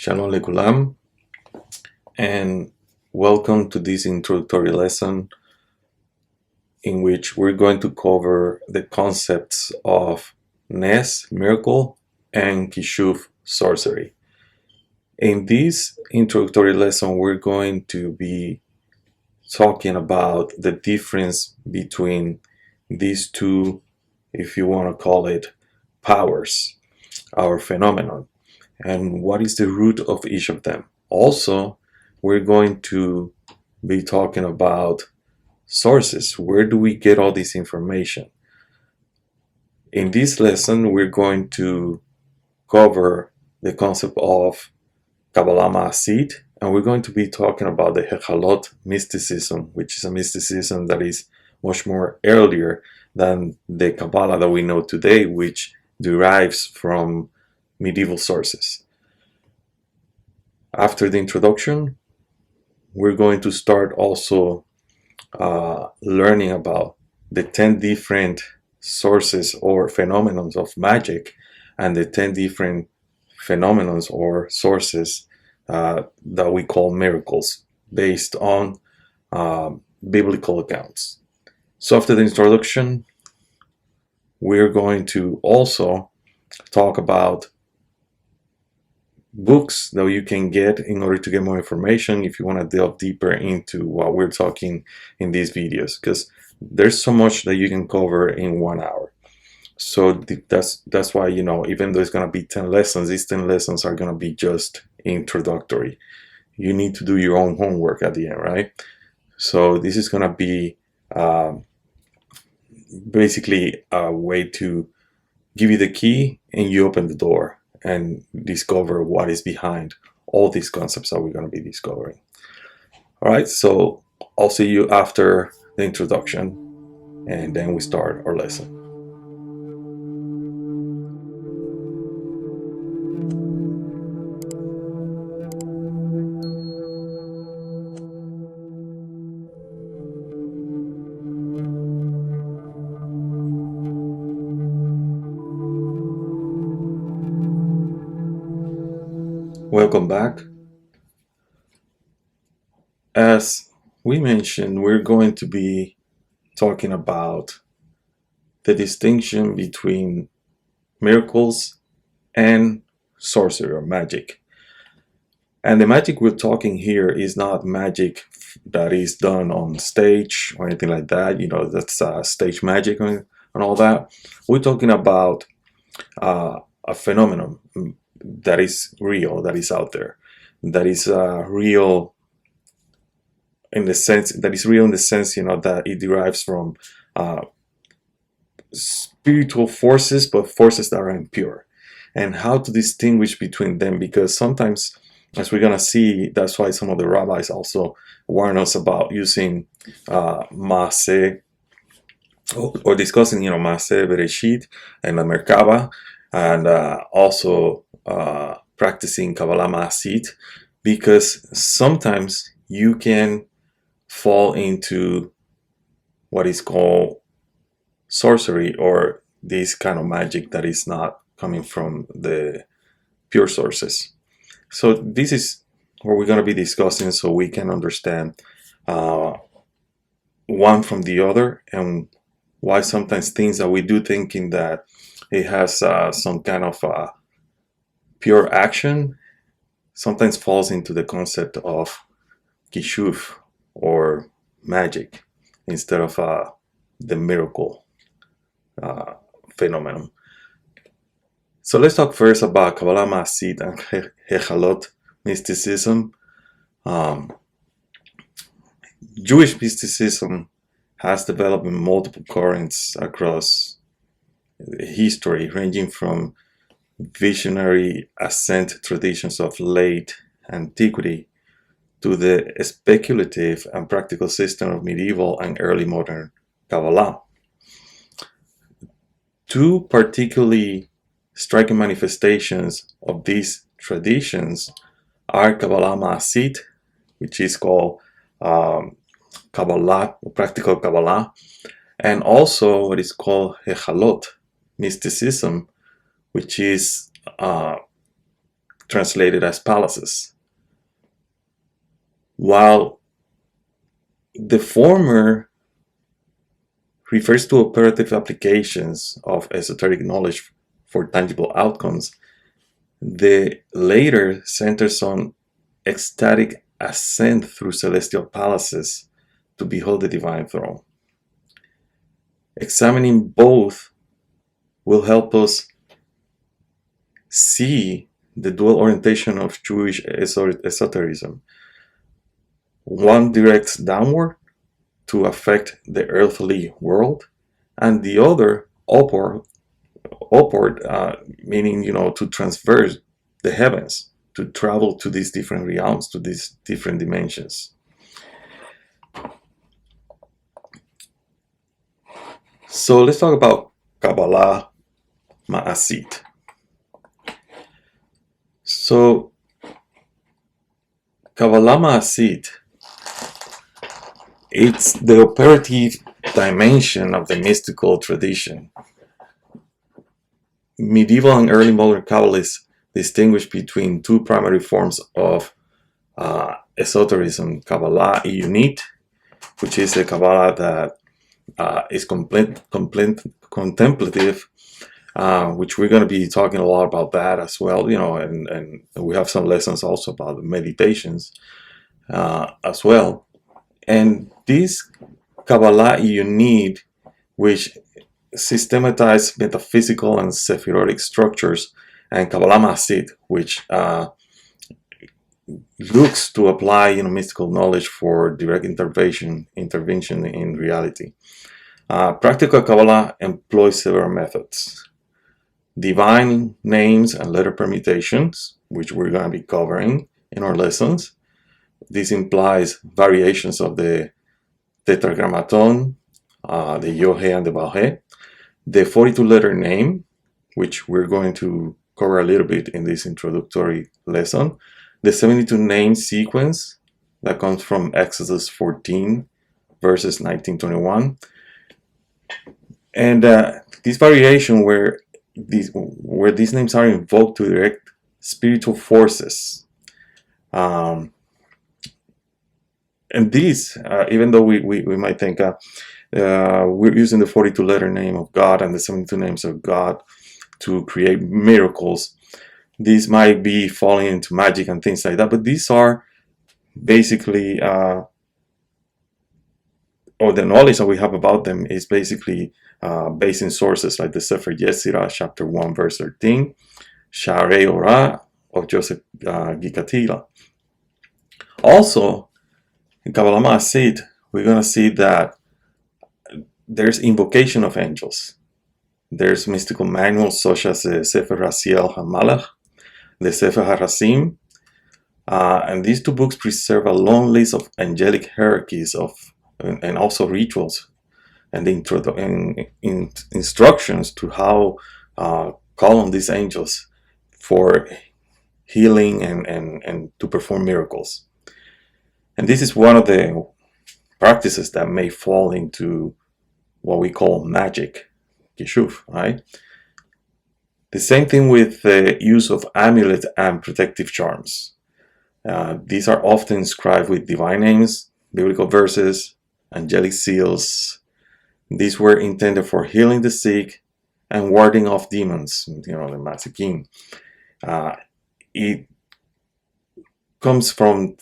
Shalom Lekulam, and welcome to this introductory lesson in which we're going to cover the concepts of Nes, miracle, and Kishuf, sorcery. In this introductory lesson, we're going to be talking about the difference between these two, if you want to call it, powers, our phenomenon, and what is the root of each of them. Also, we're going to be talking about sources. Where do we get all this information? In this lesson, we're going to cover the concept of Kabbalah Ma'asit, and we're going to be talking about the Hechalot mysticism, which is a mysticism that is much more earlier than the Kabbalah that we know today, which derives from medieval sources. After the introduction, we're going to start also learning about the 10 different sources or phenomena of magic and the 10 different phenomena or sources that we call miracles based on biblical accounts. So after the introduction, we're going to also talk about books that you can get in order to get more information if you want to delve deeper into what we're talking in these videos, because there's so much that you can cover in 1 hour. So that's why, even though it's going to be 10 lessons, these 10 lessons are going to be just introductory. You need to do your own homework at the end, right? So this is going to be basically a way to give you the key and you open the door and discover what is behind all these concepts that we're going to be discovering. All right, so I'll see you after the introduction, and then we start our lesson. Welcome back. As we mentioned, we're going to be talking about the distinction between miracles and sorcery or magic. And the magic we're talking here is not magic that is done on stage or anything like that. That's stage magic and all that. We're talking about a phenomenon that is real, that is out there, that is real in the sense that it derives from spiritual forces, but forces that are impure, and how to distinguish between them, because sometimes, as we're gonna see, that's why some of the rabbis also warn us about using Maaseh or discussing, Maaseh Bereshit and the Merkaba, and also practicing Kabbalah Ma'asit, because sometimes you can fall into what is called sorcery, or this kind of magic that is not coming from the pure sources. So this is what we're going to be discussing, so we can understand one from the other, and why sometimes things that we do thinking that it has some kind of pure action sometimes falls into the concept of Kishuf or magic instead of the miracle phenomenon. So let's talk first about Kabbalah Ma'asit and Hechalot mysticism. Jewish mysticism has developed in multiple currents across history, ranging from visionary ascent traditions of late antiquity to the speculative and practical system of medieval and early modern Kabbalah. Two particularly striking manifestations of these traditions are Kabbalah Ma'asit, which is called Kabbalah, practical Kabbalah, and also what is called Hechalot mysticism, which is translated as palaces. While the former refers to operative applications of esoteric knowledge for tangible outcomes, the later centers on ecstatic ascent through celestial palaces to behold the divine throne. Examining both will help us see the dual orientation of Jewish esotericism. One directs downward to affect the earthly world, and the other upward, meaning, to transverse the heavens, to travel to these different realms, to these different dimensions. So let's talk about Kabbalah Ma'asit. So Kabbalah Ma'asit, it's the operative dimension of the mystical tradition. Medieval and early modern Kabbalists distinguish between two primary forms of esotericism: Kabbalah Iyunit, which is a Kabbalah that is contemplative, which we're going to be talking a lot about that as well, and we have some lessons also about the meditations as well. And this Kabbalah Iyunit, which systematize metaphysical and sephirotic structures, and Kabbalah Ma'asit, which looks to apply mystical knowledge for direct intervention in reality. Practical Kabbalah employs several methods: divine names and letter permutations, which we're going to be covering in our lessons. This implies variations of the tetragrammaton, the Yohe and the Bahe, the 42-letter name, which we're going to cover a little bit in this introductory lesson, the 72 name sequence that comes from Exodus 14, verses 19-21, and this variation where these names are invoked to direct spiritual forces. And these, even though we might think we're using the 42-letter name of God and the 72 names of God to create miracles, these might be falling into magic and things like that, but these are basically, or the knowledge that we have about them is basically based in sources like the Sefer Yetzirah, chapter 1, verse 13, Sharei Orah of Joseph Gikatila. Also, in Kabbalah Ma'asit, we're going to see that there's invocation of angels. There's mystical manuals such as the Sefer Raziel HaMalach, the Sefer HaRasim, and these two books preserve a long list of angelic hierarchies and also rituals and instructions to how call on these angels for healing and to perform miracles. And this is one of the practices that may fall into what we call magic, Kishuf, right? The same thing with the use of amulets and protective charms. These are often inscribed with divine names, biblical verses, angelic seals. These were intended for healing the sick and warding off demons, the Masikim. It comes from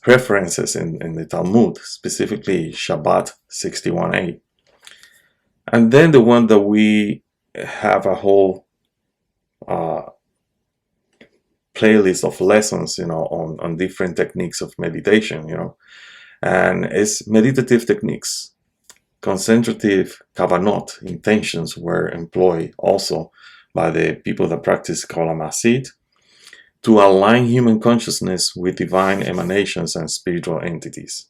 references in the Talmud, specifically Shabbat 61a. And then the one that we have a whole playlist of lessons, on different techniques of meditation, and it's meditative techniques. Concentrative kavanot, intentions, were employed also by the people that practice Kabbalah Ma'asit to align human consciousness with divine emanations and spiritual entities.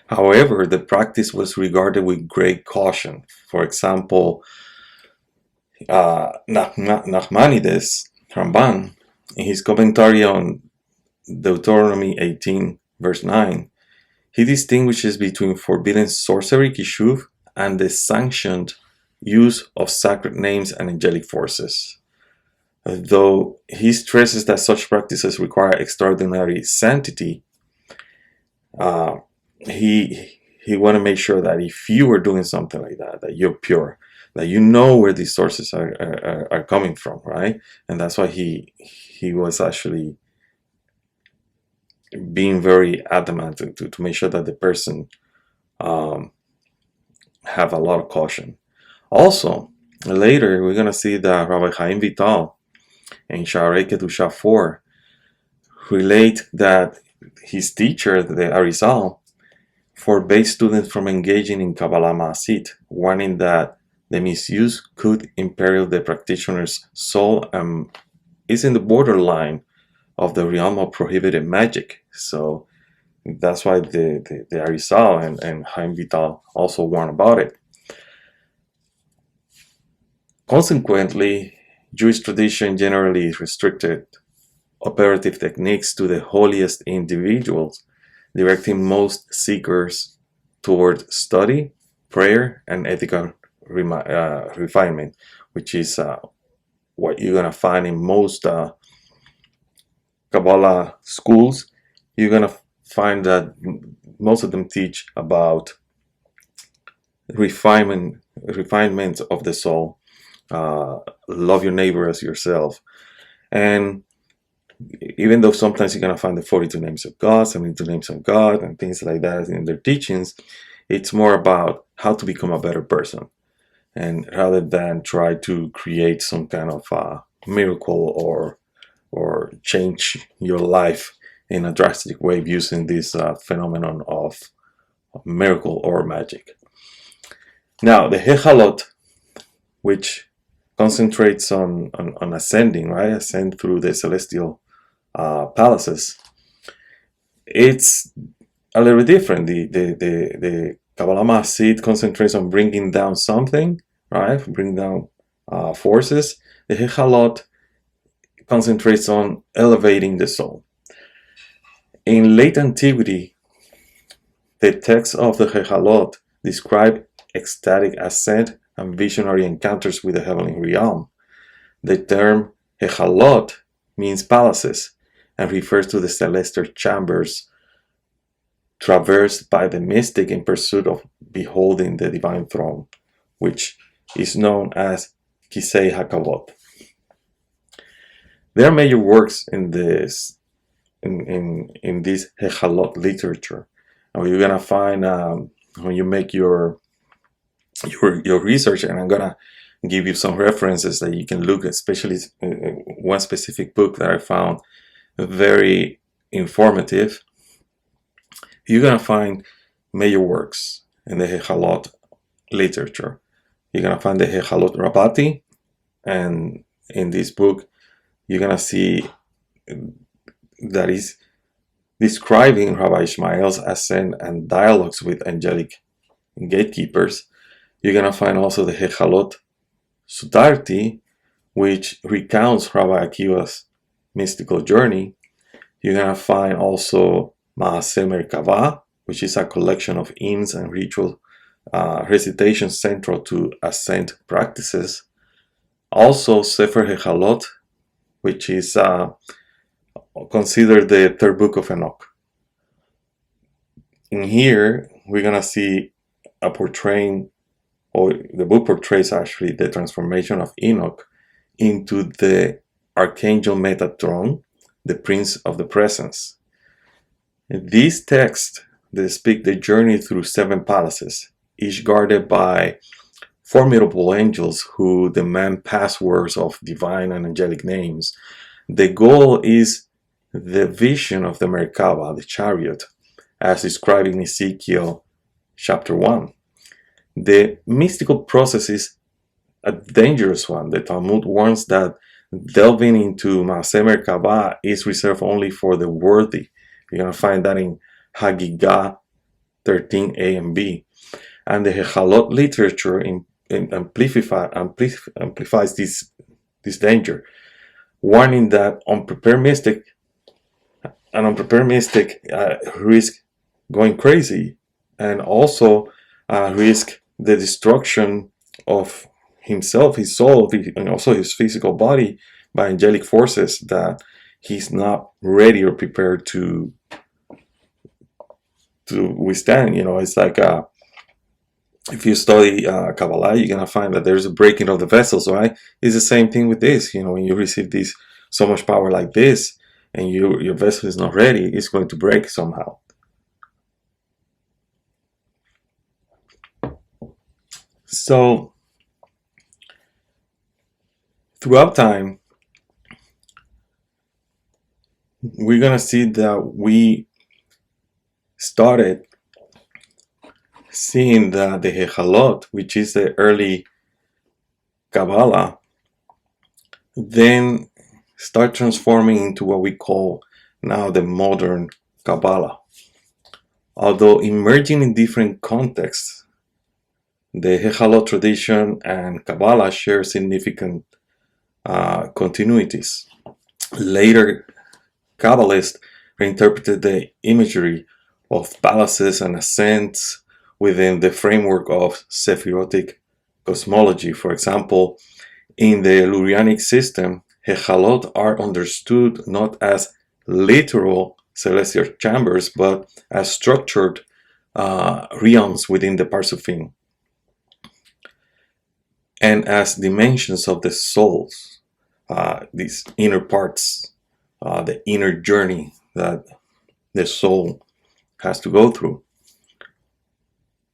However, the practice was regarded with great caution. For example, Nachmanides Ramban, in his commentary on Deuteronomy 18, verse 9, he distinguishes between forbidden sorcery, Kishuf, and the sanctioned use of sacred names and angelic forces. Though he stresses that such practices require extraordinary sanctity, uh, he want to make sure that if you are doing something like that, that you're pure, that you know where these sources are coming from, right? And that's why he was actually being very adamant to make sure that the person have a lot of caution. Also, later we're gonna see that Rabbi Chaim Vital in Sha'arei Kedusha 4 relate that his teacher, the Arizal, forbade students from engaging in Kabbalah Ma'asit, warning that the misuse could imperil the practitioner's soul and is in the borderline of the realm of prohibited magic. So that's why the Arizal and Chaim Vital also warn about it. Consequently, Jewish tradition generally restricted operative techniques to the holiest individuals, directing most seekers toward study, prayer, and ethical refinement, which is what you're going to find in most Kabbalah schools. You're going to find that most of them teach about refinement of the soul, love your neighbor as yourself. And even though sometimes you're going to find the 42 names of God, 72 names of God, and things like that in their teachings, it's more about how to become a better person. And rather than try to create some kind of miracle or change your life in a drastic way using this phenomenon of miracle or magic. Now, the Hechalot, which concentrates on ascending, right? Ascend through the celestial palaces. It's a little bit different. The Kabbalah Ma'asit concentrates on bringing down something, right? Bring down forces. The Hechalot concentrates on elevating the soul. In late antiquity, the texts of the Hechalot describe ecstatic ascent and visionary encounters with the heavenly realm. The term Hechalot means palaces and refers to the celestial chambers traversed by the mystic in pursuit of beholding the divine throne, which is known as Kisei HaKavod. There are major works in this Hechalot literature, and you're gonna find when you make your research, and I'm gonna give you some references that you can look at, especially one specific book that I found very informative. You're gonna find major works in the Hechalot literature. You're gonna find the Hechalot Rabbati, and in this book you're gonna see that is describing Rabbi Ishmael's ascent and dialogues with angelic gatekeepers. You're gonna find also the Hechalot Sudarti, which recounts Rabbi Akiva's mystical journey. You're gonna find also Maaseh Merkavah, which is a collection of hymns and ritual recitations central to ascent practices. Also Sefer Hechalot, which is considered the third book of Enoch. In here, we're gonna see a portraying, or the book portrays actually the transformation of Enoch into the Archangel Metatron, the Prince of the Presence. These texts, they speak the journey through 7 palaces, each guarded by formidable angels who demand passwords of divine and angelic names. The goal is the vision of the Merkava, the chariot, as described in Ezekiel chapter 1. The mystical process is a dangerous one. The Talmud warns that delving into Maaseh Merkava is reserved only for the worthy. You're going to find that in Hagigah 13a and b. And the Hechalot literature amplifies this danger, warning that unprepared mystic risk going crazy, and also risk the destruction of himself, his soul, and also his physical body, by angelic forces that he's not ready or prepared to withstand. It's like if you study Kabbalah, you're gonna find that there's a breaking of the vessels, right? It's the same thing with this. When you receive this so much power like this, and your vessel is not ready, it's going to break somehow. So throughout time, we're gonna see that we started seeing that the Hechalot, which is the early Kabbalah, then start transforming into what we call now the modern Kabbalah. Although emerging in different contexts, the Hechalot tradition and Kabbalah share significant continuities. Later, Kabbalists reinterpreted the imagery of palaces and ascents within the framework of Sephirotic cosmology. For example, in the Lurianic system, Hechalot are understood not as literal celestial chambers, but as structured realms within the Parsufim, and as dimensions of the souls, these inner parts, the inner journey that the soul has to go through.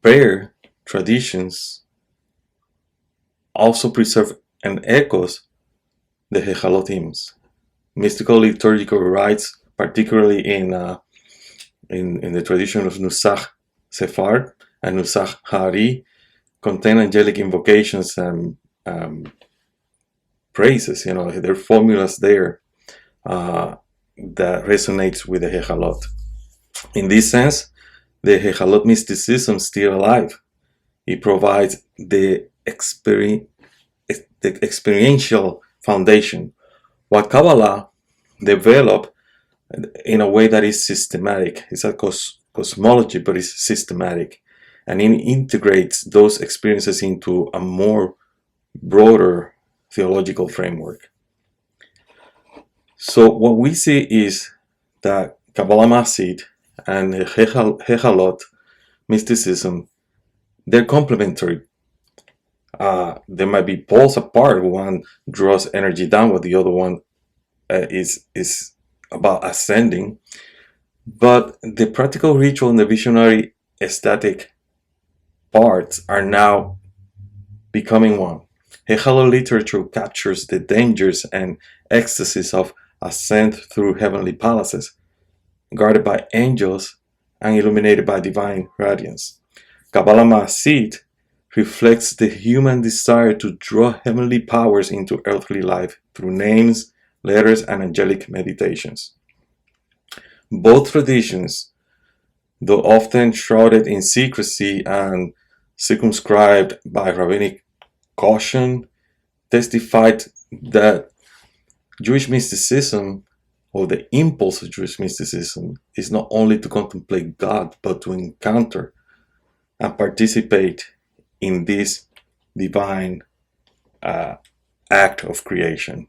Prayer traditions also preserve and echoes the Hechalot hymns. Mystical liturgical rites, particularly in the tradition of Nusach Sephard and Nusach Hari, contain angelic invocations and praises. There are formulas there that resonates with the Hechalot. In this sense, the Hechalot mysticism is still alive. It provides the experiential foundation. What Kabbalah developed in a way that is systematic. It's a cosmology, but it's systematic. And it integrates those experiences into a more broader theological framework. So what we see is that Kabbalah Masid and Hechalot mysticism, they're complementary. They might be poles apart. One draws energy downward, the other one is about ascending. But the practical ritual and the visionary ecstatic parts are now becoming one. Hechalot literature captures the dangers and ecstasies of ascent through heavenly palaces, guarded by angels and illuminated by divine radiance. Kabbalah Ma'asid reflects the human desire to draw heavenly powers into earthly life through names, letters, and angelic meditations. Both traditions, though often shrouded in secrecy and circumscribed by rabbinic caution, testified that Jewish mysticism, or the impulse of Jewish mysticism, is not only to contemplate God, but to encounter and participate in this divine act of creation.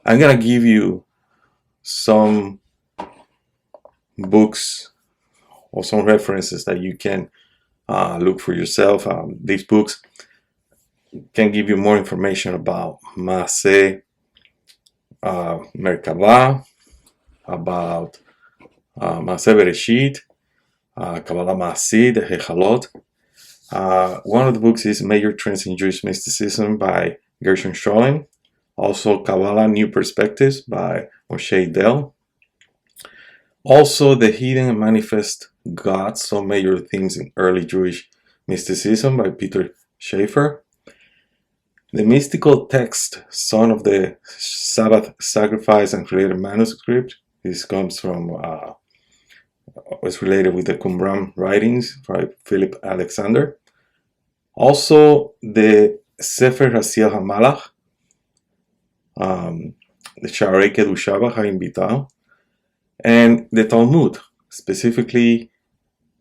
I'm going to give you some books or some references that you can look for yourself. These books can give you more information about Maaseh Merkavah, about Maaseh Bereshit, Kabbalah Maasid, Hechalot. One of the books is Major Trends in Jewish Mysticism by Gershon Scholem. Also Kabbalah New Perspectives by Moshe Dell. Also The Hidden and Manifest Gods, Some Major Themes in Early Jewish Mysticism by Peter Schaeffer. The Mystical Text, Son of the Sabbath Sacrifice and Created Manuscript. This comes from, was related with the Qumran writings by Philip Alexander. Also, the Sefer Hasiel HaMalach, the Sha'arei Kedusha B'Chaim Vital, and the Talmud, specifically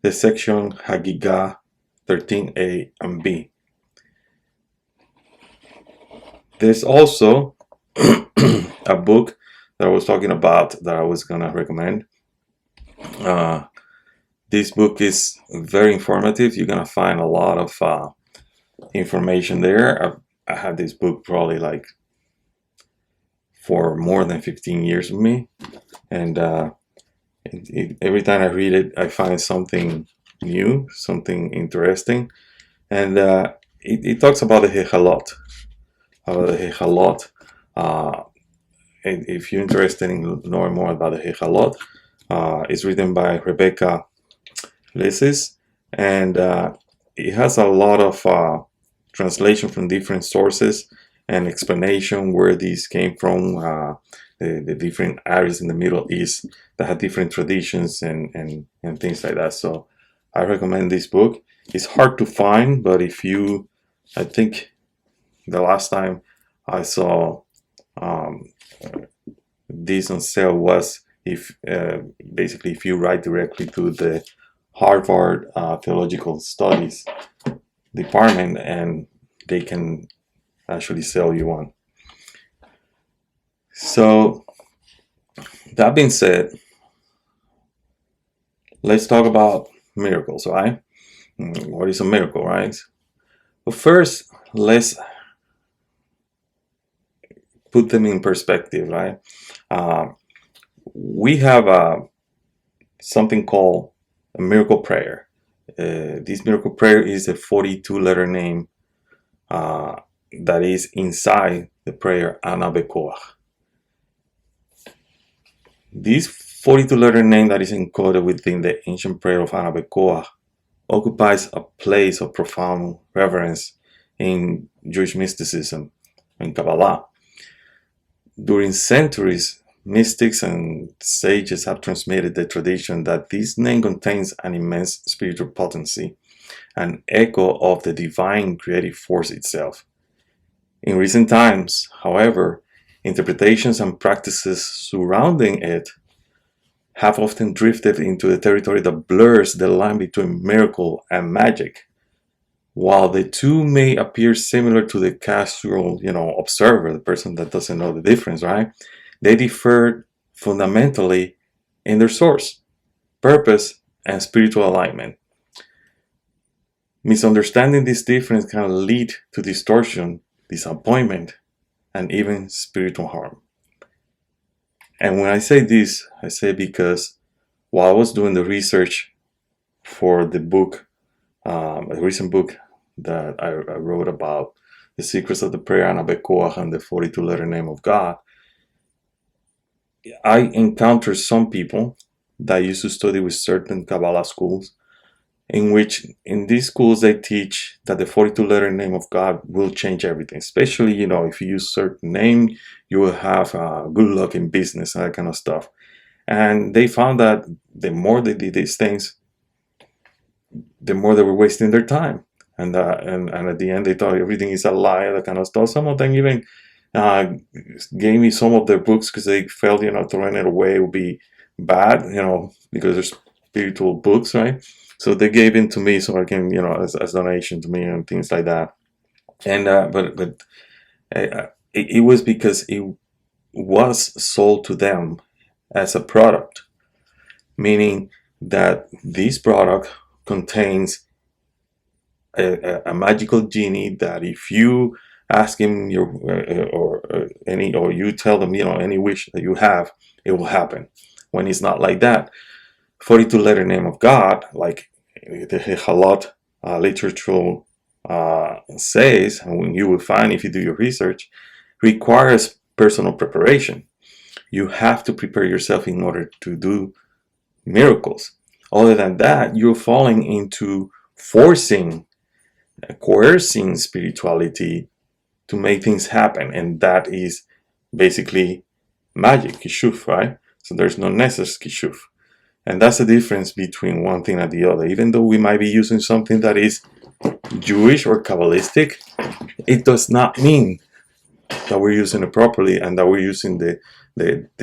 the section Hagigah 13a and b. There's also a book that I was talking about that I was gonna recommend. This book is very informative. You're gonna find a lot of information there. I had this book probably like for more than 15 years with me, and every time I read it, I find something new, something interesting, and it talks about the Hechalot. And if you're interested in knowing more about the Hechalot, it's written by Rebecca Lysis, and it has a lot of translation from different sources and explanation where these came from, the different areas in the Middle East that had different traditions and things like that. So I recommend this book. It's hard to find, but I think the last time I saw this on sale was basically if you write directly to the Harvard Theological Studies department, and they can actually sell you one. So that being said, let's talk about miracles, right? What is a miracle, right? But first, let's put them in perspective, right? We have something called a miracle prayer. This miracle prayer is a 42-letter name that is inside the prayer Ana Bekoach. This 42-letter name that is encoded within the ancient prayer of Ana Bekoach occupies a place of profound reverence in Jewish mysticism and Kabbalah. During centuries, mystics and sages have transmitted the tradition that this name contains an immense spiritual potency, an echo of the divine creative force itself. In recent times, however, interpretations and practices surrounding it have often drifted into the territory that blurs the line between miracle and magic. While the two may appear similar to the casual, observer, the person that doesn't know the difference, right? They differ fundamentally in their source, purpose, and spiritual alignment. Misunderstanding this difference can lead to distortion, disappointment, and even spiritual harm. And when I say this, I say because while I was doing the research for the book, a recent book that I wrote about the secrets of the prayer Ana Bekoach and the 42-letter name of God, I encountered some people that used to study with certain Kabbalah schools, in which in these schools they teach that the 42-letter name of God will change everything. Especially, if you use certain name, you will have good luck in business and that kind of stuff. And they found that the more they did these things, the more they were wasting their time. And at the end, they thought everything is a lie, that kind of stuff. Some of them even gave me some of their books because they felt, throwing it away would be bad, because they're spiritual books, right? So they gave it to me so I can, as donation to me and things like that. And but it was because it was sold to them as a product, meaning that this product contains a magical genie that if you ask him or you tell them any wish that you have, it will happen. When it's not like that. 42-letter name of God, like the Hechalot literature says, and when you will find if you do your research, requires personal preparation. You have to prepare yourself in order to do miracles. Other than that, you're falling into coercing spirituality to make things happen, and that is basically magic, Kishuf, right? So there's no necessary Kishuf. And that's the difference between one thing and the other. Even though we might be using something that is Jewish or Kabbalistic, it does not mean that we're using it properly and that we're using the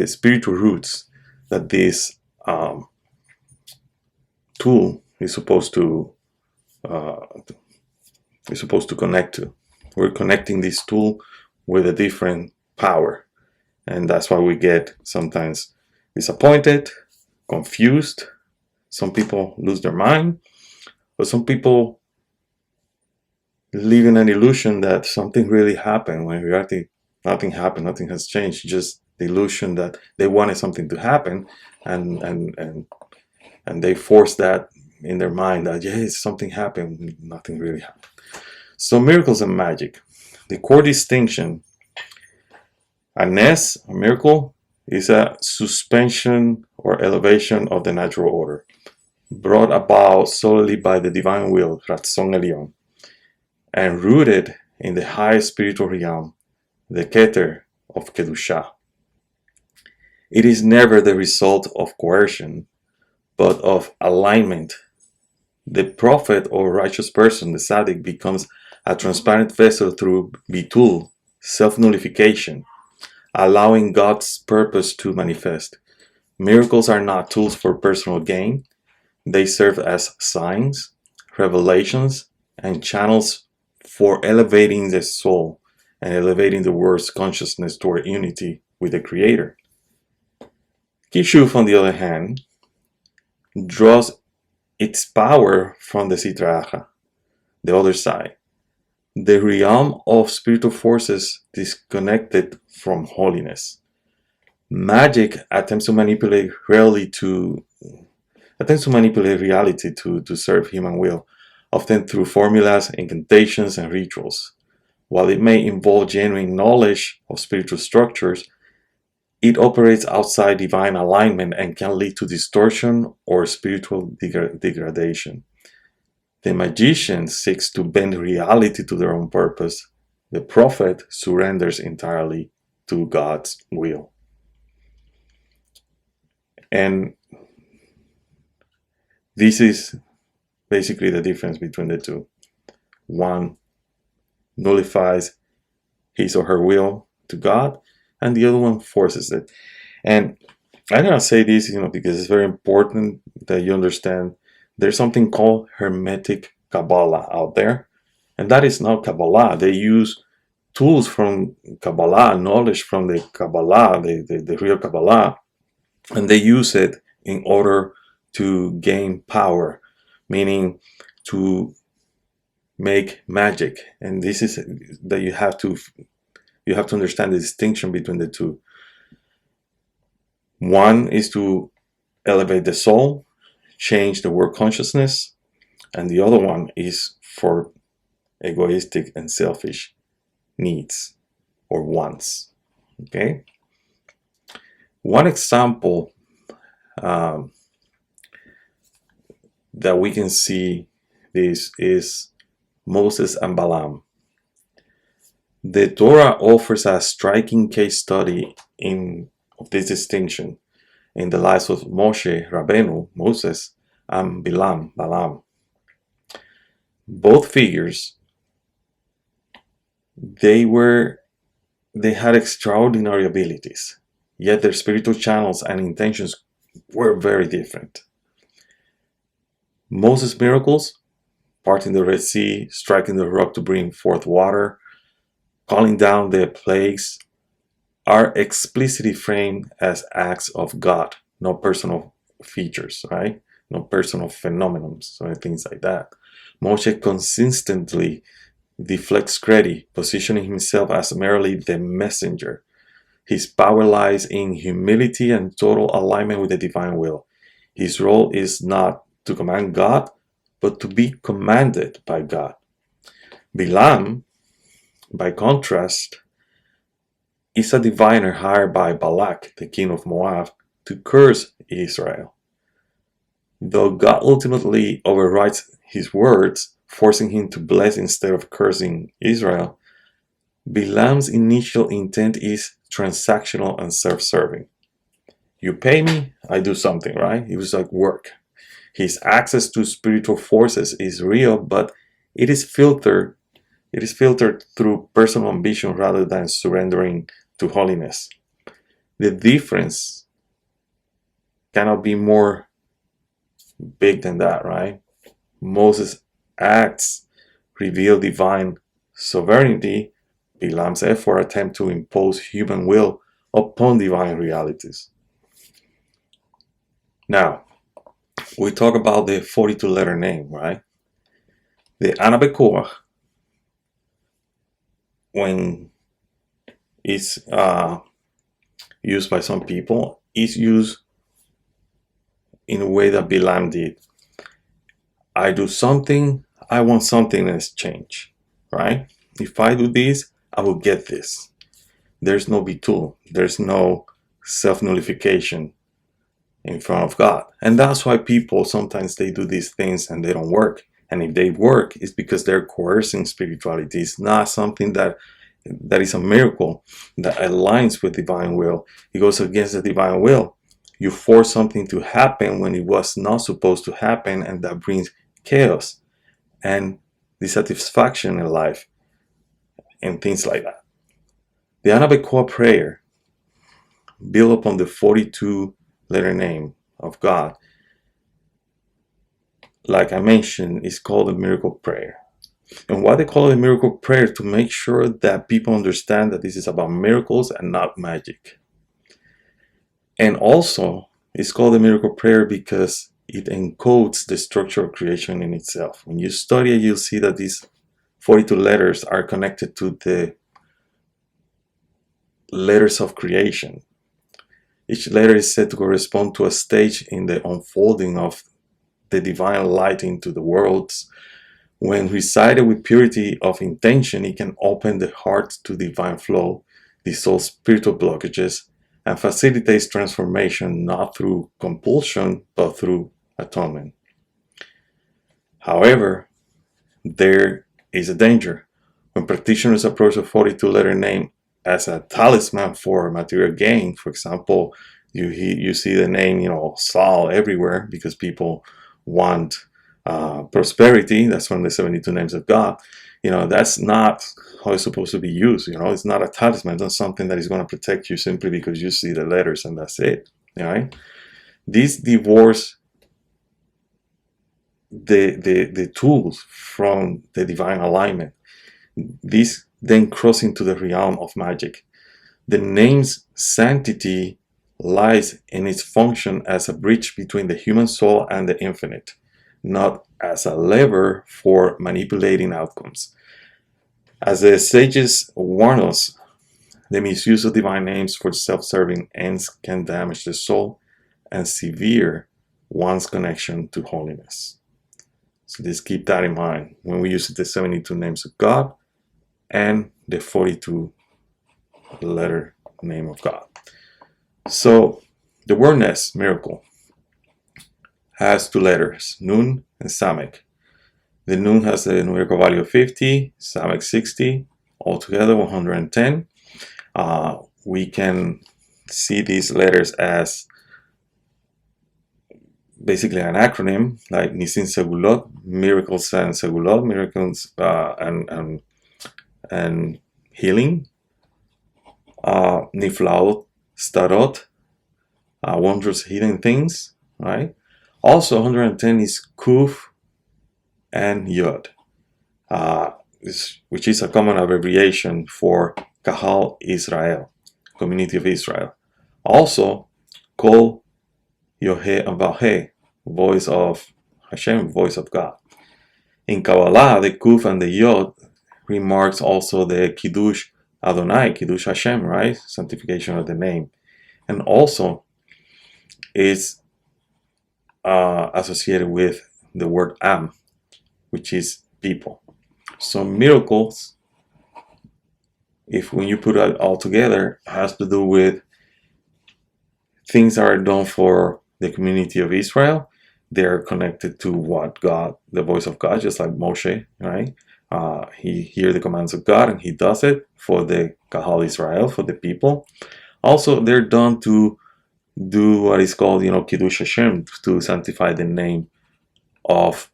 spiritual roots that this tool is supposed to connect to. We're connecting this tool with a different power. And that's why we get sometimes disappointed, confused. Some people lose their mind, but some people live in an illusion that something really happened when in reality nothing happened, nothing has changed. Just the illusion that they wanted something to happen, and they force that in their mind that yes, something happened, nothing really happened. So miracles and magic. The core distinction: a miracle, is a suspension or elevation of the natural order, brought about solely by the divine will, Ratzon Elyon, and rooted in the high spiritual realm, the Keter of Kedusha. It is never the result of coercion, but of alignment. The prophet or righteous person, the tzaddik, becomes a transparent vessel through bitul, self-nullification, allowing God's purpose to manifest. Miracles are not tools for personal gain. They serve as signs, revelations, and channels for elevating the soul and elevating the world's consciousness toward unity with the Creator. Kishuf, on the other hand, draws its power from the Sitra Achra, the other side, the realm of spiritual forces disconnected from holiness. Magic attempts to manipulate reality to serve human will, often through formulas, incantations, and rituals. While it may involve genuine knowledge of spiritual structures, it operates outside divine alignment and can lead to distortion or spiritual degradation. The magician seeks to bend reality to their own purpose. The prophet surrenders entirely to God's will. And this is basically the difference between the two. One nullifies his or her will to God, and the other one forces it. And I'm gonna say this, because it's very important that you understand there's something called Hermetic Kabbalah out there, and that is not Kabbalah. They use tools from Kabbalah, knowledge from the Kabbalah, the real Kabbalah, and they use it in order to gain power, meaning to make magic. And this is that you have to understand the distinction between the two. One is to elevate the soul, change the world consciousness, and the other one is for egoistic and selfish needs or wants. Okay? One example that we can see this is Moses and Balaam. The Torah offers a striking case study of this distinction in the lives of Moshe Rabbeinu, Moses, and Balaam. Both figures, they had extraordinary abilities, yet their spiritual channels and intentions were very different. Moses' miracles, parting the Red Sea, striking the rock to bring forth water, calling down the plagues, are explicitly framed as acts of God, no personal features, right? No personal phenomena, or things like that. Moshe consistently deflects credit, positioning himself as merely the messenger. His power lies in humility and total alignment with the divine will. His role is not to command God, but to be commanded by God. Balaam, by contrast, is a diviner hired by Balak, the king of Moab, to curse Israel. Though God ultimately overrides his words, forcing him to bless instead of cursing Israel, Balaam's initial intent is transactional and self-serving. You pay me, I do something, right? It was like work. His access to spiritual forces is real, but it is filtered through personal ambition rather than surrendering to holiness. The difference cannot be more big than that, right? Moses' acts reveal divine sovereignty. Balaam's effort attempt to impose human will upon divine realities. Now, we talk about the 42 letter name, right? The Anabekoa, when it's used by some people, is used in a way that Bilam did. I do something, I want something in exchange, right? If I do this, I will get this. There's no bitul, there's no self-nullification in front of God. And that's why people sometimes they do these things and they don't work. And if they work, it's because they're coercing spirituality. It's not something that is a miracle that aligns with divine will. It goes against the divine will. You force something to happen when it was not supposed to happen, and that brings chaos and dissatisfaction in life and things like that. The Anabekoa prayer, built upon the 42 letter name of God, like I mentioned, is called a miracle prayer. And why they call it a miracle prayer? To make sure that people understand that this is about miracles and not magic. And also, it's called a miracle prayer because it encodes the structure of creation in itself. When you study it, you'll see that these 42 letters are connected to the letters of creation. Each letter is said to correspond to a stage in the unfolding of the divine light into the worlds. When recited with purity of intention, it can open the heart to divine flow, dissolve spiritual blockages, and facilitates transformation not through compulsion but through atonement. However, there is a danger. When practitioners approach a 42 letter name as a talisman for material gain, for example, you see the name, Saul everywhere because people want prosperity. That's one of the 72 names of God. That's not how it's supposed to be used. It's not a talisman. It's not something that is going to protect you simply because you see the letters and that's it. Right? These divorce the tools from the divine alignment. These then cross into the realm of magic. The name's sanctity lies in its function as a bridge between the human soul and the infinite, not as a lever for manipulating outcomes. As the sages warn us, the misuse of divine names for self-serving ends can damage the soul and sever one's connection to holiness. So just keep that in mind when we use the 72 names of God and the 42 letter name of God. So the word ness, miracle, has two letters, Nun and Samek. The Nun has a numerical value of 50, Samek 60, altogether 110. We can see these letters as basically an acronym, like Nisin Segulot, miracles and Segulot, miracles and healing. Niflaot, Starot, wondrous hidden things, right? Also 110 is Kuf and Yod, which is a common abbreviation for Kahal Israel, community of Israel. Also, Kol Yohe Avahe, voice of Hashem, voice of God. In Kabbalah, the Kuf and the Yod remarks also the Kiddush Adonai, Kiddush Hashem, right? Sanctification of the name. And also is associated with the word Am, which is people. So miracles, when you put it all together, has to do with things that are done for the community of Israel. They're connected to what God, the voice of God, just like Moshe, right? He hears the commands of God and he does it for the Kahal Israel, for the people. Also, they're done to do what is called, Kiddush Hashem, to sanctify the name of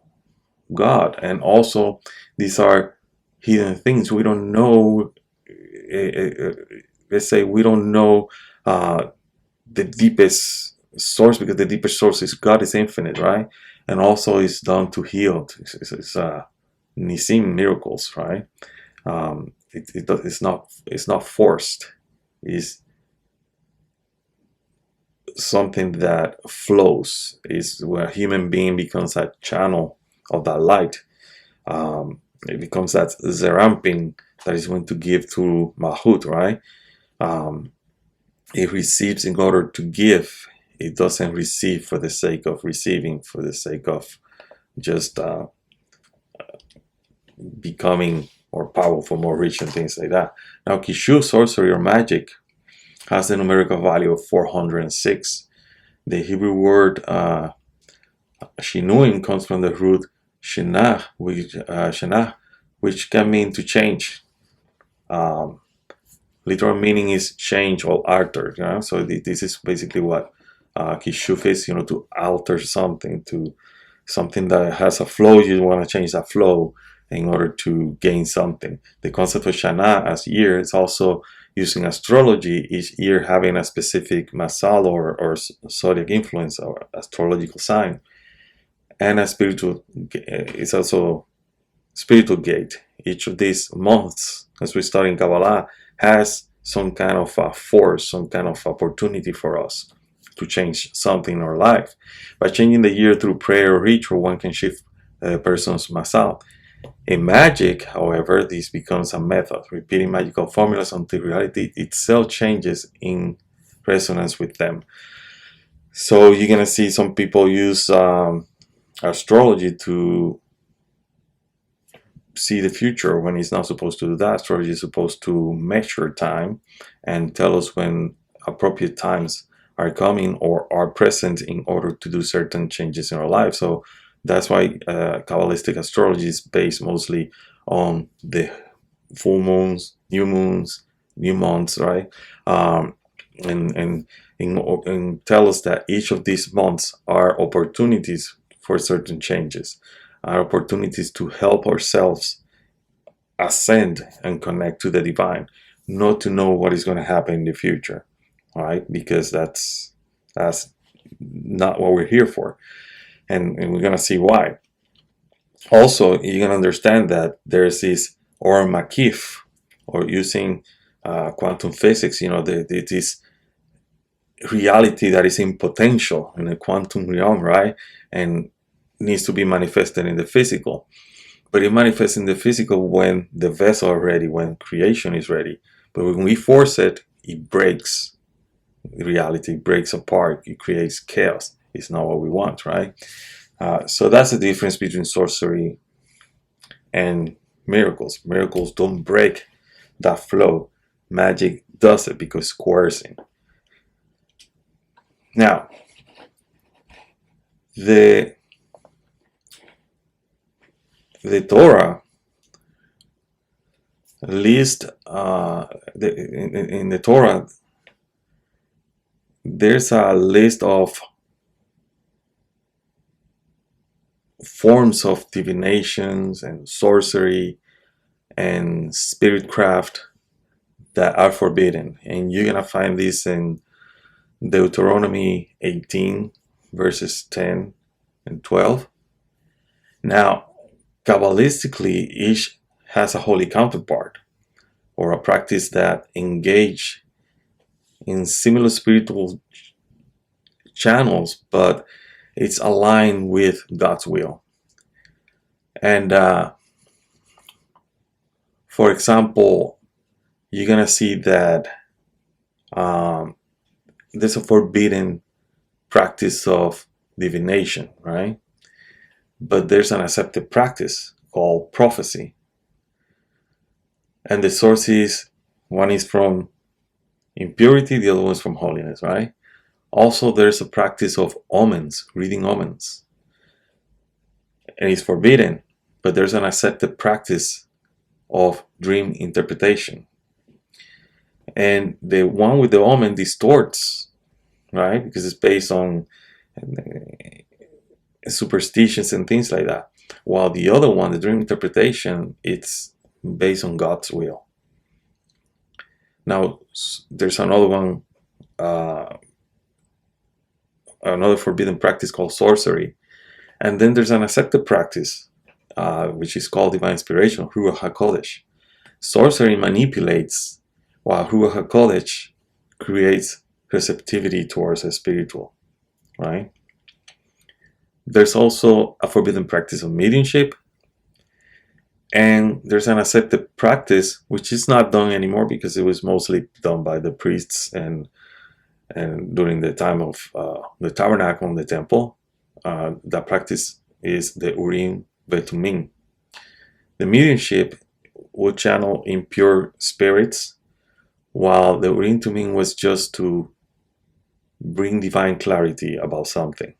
God. And also, these are hidden things. We don't know, let's say we don't know the deepest source, because the deepest source is God, is infinite, right? And also it's done to heal. It's Nisim, miracles, right? It's not forced. It's something that flows, is where a human being becomes a channel of that light. It becomes that zeramping that is going to give to Mahut, right? It receives in order to give. It doesn't receive for the sake of receiving, for the sake of just becoming more powerful, more rich, and things like that. Now, Kishuf, sorcery or magic, has the numerical value of 406. The Hebrew word shinuim comes from the root shenah, which can mean to change. Literal meaning is change or alter. You know? So this is basically what Kishuf is. You know, to alter something, to something that has a flow. You want to change that flow in order to gain something. The concept of Shana as year is also using astrology, each year having a specific masal or zodiac influence or astrological sign, and a spiritual. It's also spiritual gate. Each of these months, as we study in Kabbalah, has some kind of a force, some kind of opportunity for us to change something in our life. By changing the year through prayer or ritual, one can shift a person's masal. In magic, however, this becomes a method, repeating magical formulas until reality itself changes in resonance with them. So you're going to see some people use astrology to see the future when it's not supposed to do that. Astrology is supposed to measure time and tell us when appropriate times are coming or are present in order to do certain changes in our life. So that's why Kabbalistic astrology is based mostly on the full moons, new months, right? And tell us that each of these months are opportunities for certain changes, are opportunities to help ourselves ascend and connect to the divine, not to know what is going to happen in the future, all right? Because that's not what we're here for. And we're going to see why. Also, you're going to understand that there's this or makif, or using quantum physics, you know, this reality that is in potential in the quantum realm, right? And needs to be manifested in the physical. But it manifests in the physical when the vessel is ready, when creation is ready. But when we force it, it breaks reality, breaks apart, it creates chaos. It's not what we want, right? So that's the difference between sorcery and miracles. Miracles don't break that flow. Magic does it because it's coercing. Now, the Torah list in the Torah, there's a list of forms of divinations and sorcery and spiritcraft that are forbidden, and you're gonna find this in Deuteronomy 18 verses 10 and 12. Now, Kabbalistically, each has a holy counterpart or a practice that engage in similar spiritual channels, but it's aligned with God's will. And for example, you're gonna see that there's a forbidden practice of divination, right? But there's an accepted practice called prophecy. And the sources, one is from impurity, the other one is from holiness, right? Also, there's a practice of omens, reading omens. And it's forbidden, but there's an accepted practice of dream interpretation. And the one with the omen distorts, right? Because it's based on superstitions and things like that. While the other one, the dream interpretation, it's based on God's will. Now, there's another one, another forbidden practice called sorcery. And then there's an accepted practice, which is called divine inspiration, Ruach HaKodesh. Sorcery manipulates, while Ruach HaKodesh creates receptivity towards the spiritual, right? There's also a forbidden practice of mediumship, and there's an accepted practice which is not done anymore because it was mostly done by the priests and during the time of the tabernacle and the temple. That practice is the Urim Vetumim. The mediumship would channel impure spirits, while the Urim Tumim was just to bring divine clarity about something.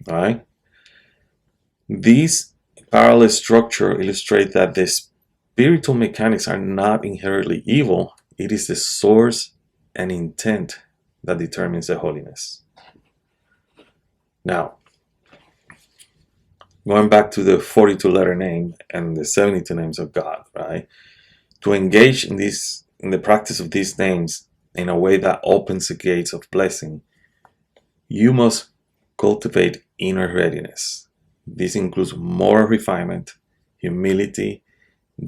All right? These parallel structure illustrate that the spiritual mechanics are not inherently evil. It is the source and intent that determines the holiness. Now, going back to the 42-letter name and the 72 names of God, right? To engage in the practice of these names in a way that opens the gates of blessing, you must cultivate inner readiness. This includes moral refinement, humility,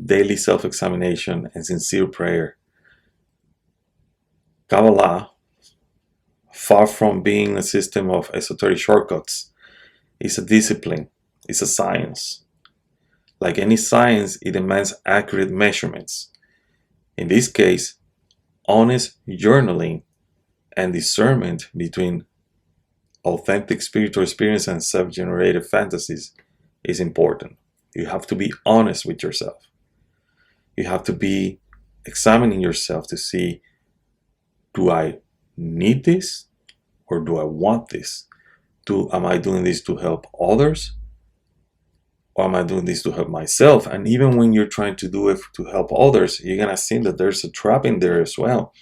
daily self-examination, and sincere prayer. Kabbalah, far from being a system of esoteric shortcuts, is a discipline, it's a science. Like any science, it demands accurate measurements. In this case, honest journaling and discernment between authentic spiritual experience and self-generated fantasies is important. You have to be honest with yourself. You have to be examining yourself to see, do I need this or do I want this? Am I doing this to help others? Or am I doing this to help myself? And even when you're trying to do it to help others, you're going to see that there's a trap in there as well.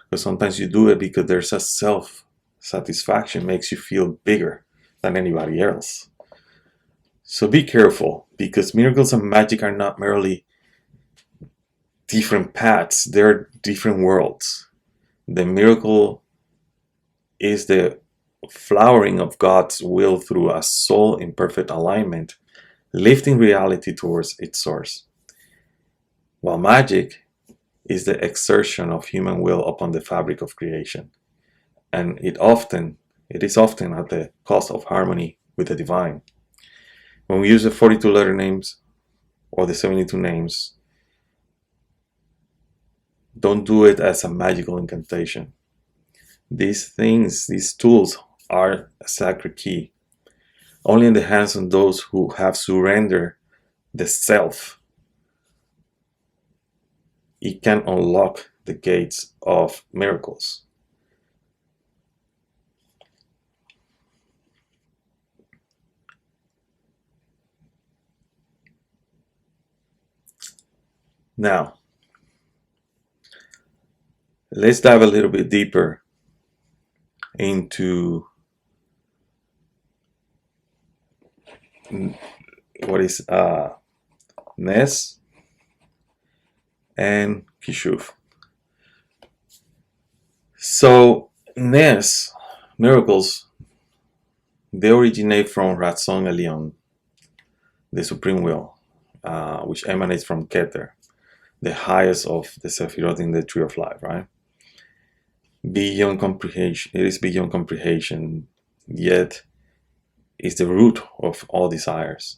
Because sometimes you do it because there's a self-satisfaction, makes you feel bigger than anybody else. So be careful, because miracles and magic are not merely different paths, they're different worlds. The miracle is the flowering of God's will through a soul in perfect alignment, lifting reality towards its source. While magic is the exertion of human will upon the fabric of creation, and it is often at the cost of harmony with the divine. When we use the 42-letter names or the 72 names, don't do it as a magical incantation. These tools are a sacred key. Only in the hands of those who have surrendered the self, it can unlock the gates of miracles. Now, let's dive a little bit deeper into what is Nes and Kishuf. So Nes, miracles, they originate from Ratzon Elyon, the supreme will, which emanates from Keter, the highest of the Sephirot in the tree of life, right? Beyond comprehension, it is beyond comprehension, yet is the root of all desires,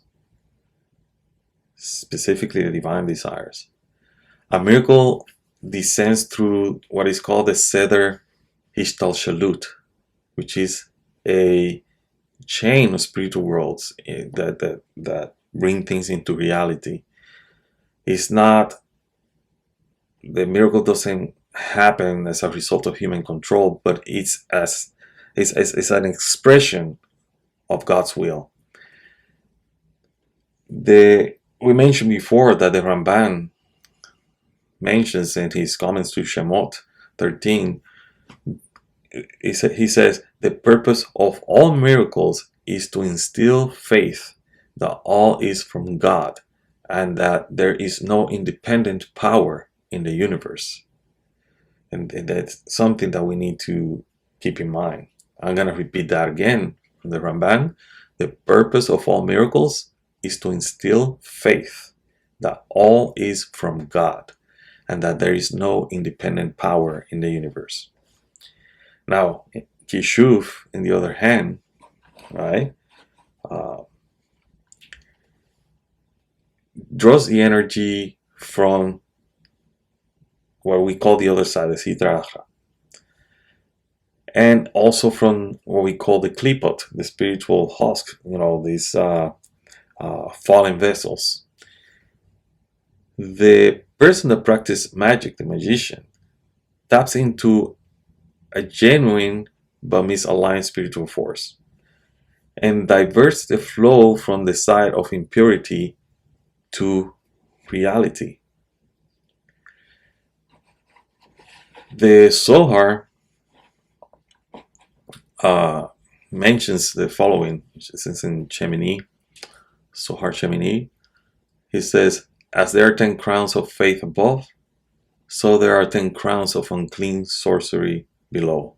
specifically the divine desires. A miracle descends through what is called the Seder Hishtalshalut, which is a chain of spiritual worlds that bring things into reality. It's not, the miracle doesn't happen as a result of human control, but it's an expression of God's will. We mentioned before that the Ramban mentions in his comments to Shemot 13, he says, the purpose of all miracles is to instill faith that all is from God and that there is no independent power in the universe. And that's something that we need to keep in mind. I'm going to repeat that again from the Ramban. The purpose of all miracles is to instill faith that all is from God and that there is no independent power in the universe. Now, Kishuf, on the other hand, right, draws the energy from what we call the other side, the Sitra, and also from what we call the klipot, the spiritual husk, these fallen vessels. The person that practices magic, the magician, taps into a genuine but misaligned spiritual force and diverts the flow from the side of impurity to reality. The Zohar mentions the following, which is in Shemini, Zohar Shemini. He says, as there are 10 crowns of faith above, so there are 10 crowns of unclean sorcery below.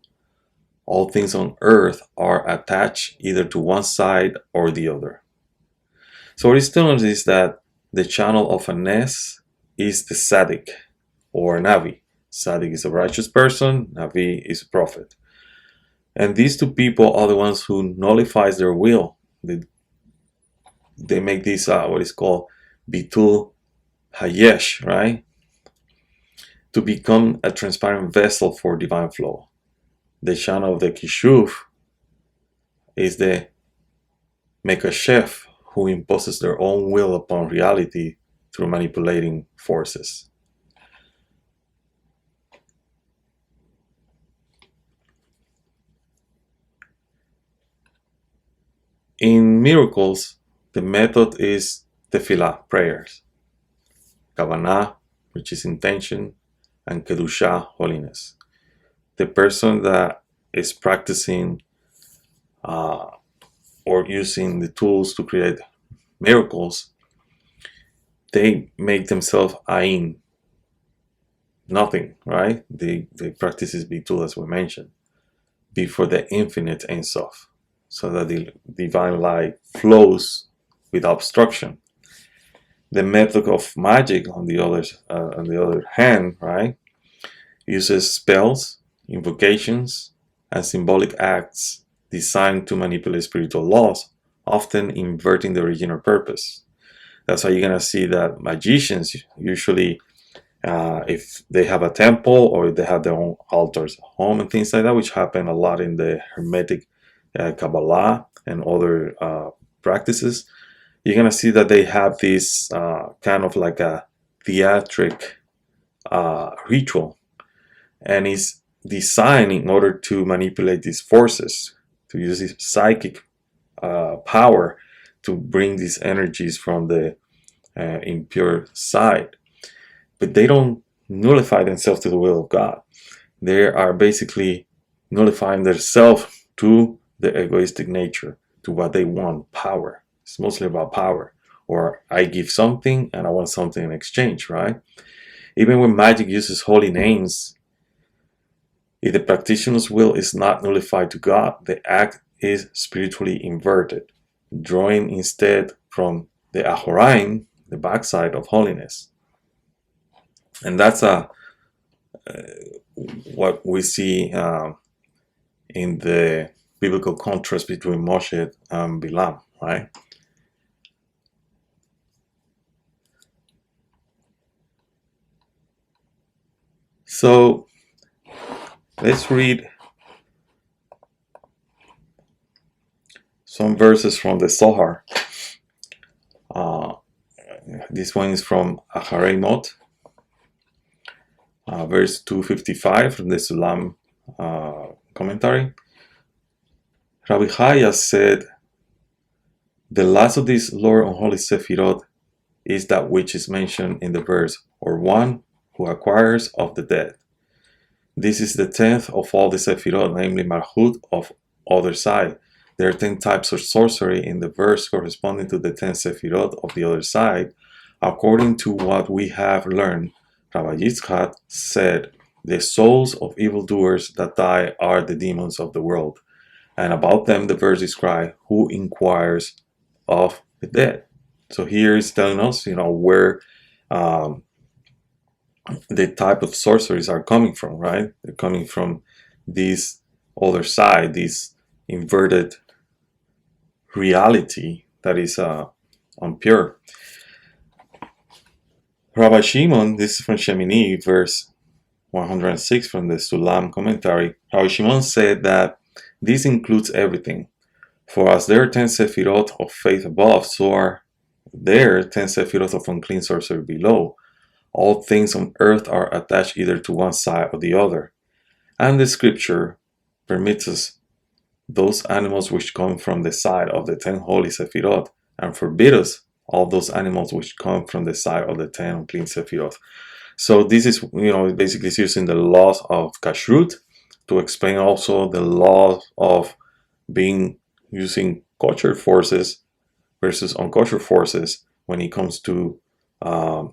All things on earth are attached either to one side or the other. So what is telling us is that the channel of a Nes is the Tzaddik or Navi. Tzaddik is a righteous person, Navi is a prophet. And these two people are the ones who nullifies their will. They make this what is called Bitul Hayesh, right? To become a transparent vessel for divine flow. The channel of the Kishuf is the Mekashef, who imposes their own will upon reality through manipulating forces. In miracles, the method is tefillah, prayers, Kabbalah, which is intention, and kedusha, holiness. The person that is practicing or using the tools to create miracles, they make themselves ayin, nothing, right? They practice this bitul, as we mentioned, before the infinite Ein Sof, so that the divine light flows without obstruction. The method of magic, on the other hand, right, uses spells, invocations, and symbolic acts designed to manipulate spiritual laws, often inverting the original purpose. That's why you're going to see that magicians usually, if they have a temple or they have their own altars at home and things like that, which happen a lot in the Hermetic Kabbalah and other practices, you're going to see that they have this kind of like a theatric ritual, and it's designed in order to manipulate these forces, to use this psychic power to bring these energies from the impure side. But they don't nullify themselves to the will of God. They are basically nullifying themselves to the egoistic nature, to what they want, power. It's mostly about power. Or I give something and I want something in exchange, right? Even when magic uses holy names, if the practitioner's will is not nullified to God, the act is spiritually inverted, drawing instead from the Ahoraim, the backside of holiness. And that's what we see in the biblical contrast between Moshe and Bilam, right? So let's read some verses from the Zohar. This one is from Acharei Mot, verse 255 from the Sulam commentary. Rabbi Chaya said, the last of these Lord unholy Sefirot is that which is mentioned in the verse, or one who acquires of the dead. This is the 10th of all the Sefirot, namely Malchut of other side. There are 10 types of sorcery in the verse corresponding to the 10 Sefirot of the other side. According to what we have learned, Rabbi Yitzchak said, the souls of evildoers that die are the demons of the world. And about them the verse describes who inquires of the dead. So here is telling us, where the type of sorceries are coming from, right? They're coming from these other side, this inverted reality that is impure. Rabbi Shimon, this is from Shemini, verse 106 from the Sulam commentary. Rabbi Shimon said that this includes everything. For as there are 10 sefirot of faith above, so are there 10 sefirot of unclean sorcery below. All things on earth are attached either to one side or the other. And the scripture permits us those animals which come from the side of the 10 holy sefirot, and forbid us all those animals which come from the side of the 10 unclean sefirot. So this is, basically it's using the laws of kashrut to explain also the law of using kosher forces versus unkosher forces when it comes to a